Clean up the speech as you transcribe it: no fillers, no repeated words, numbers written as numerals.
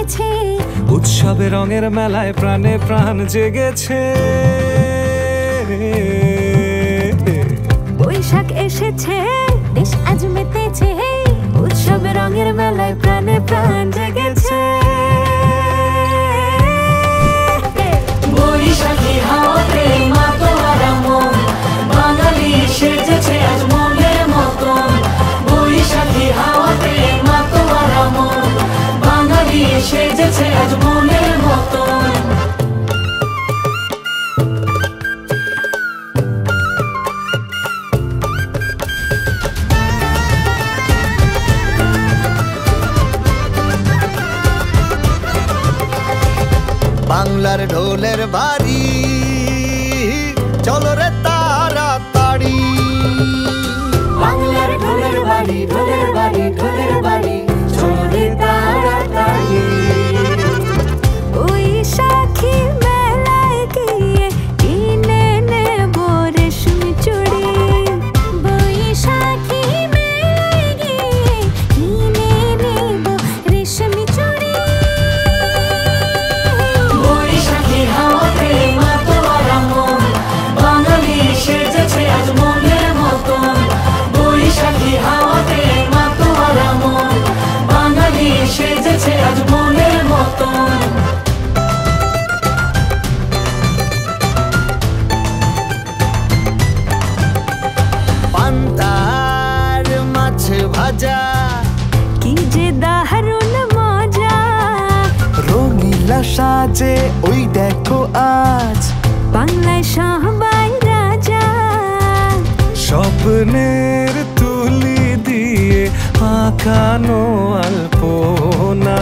মেতেছে, উৎসবে রঙের মেলায় প্রাণে প্রাণ জেগেছে। বৈশাখ এসেছে, দেশ আজ মেতেছে, উৎসবে রঙের মেলায় প্রাণে প্রাণ জেগেছে। বৈশাখী হাওয়াতে মাতোয়ারা মন, বাঙালি সেজেছে আজ মনের মতন। বৈশাখী হাওয়াতে মাতোয়ারা মন, বাঙালি সেজেছে আজ মনের মতন। বাংলার ঢোলের বাড়ি, চলো রে তাড়াতাড়ি। বাংলার ঢোলের বাড়ি, ঢোলের বাড়ি, ঢোলের বাড়ি, চলো রে তাড়াতাড়ি। বৈশাখী মেলায় গিয়ে কিনে নেব রেশমি চুড়ি। বৈশাখী মেলায় গিয়ে কিনে নেব রেশমি চুড়ি। বৈশাখী হাওয়াতে মাতোয়ারা মন, বাঙালি সেজেছে আজ মনের মতন। বৈশাখী হাওয়াতে মাতোয়ারা মন, বাঙালি সেজেছে আজ মনের মতন। পান্তার মাছ ভাজা, কি যে দারুণ মজা। রঙিলা সাজে ওই দেখো আজ, বাংলায় সবাই রাজা। স্বপ্নের তুলি দিয়ে আঁকানো আলপনা।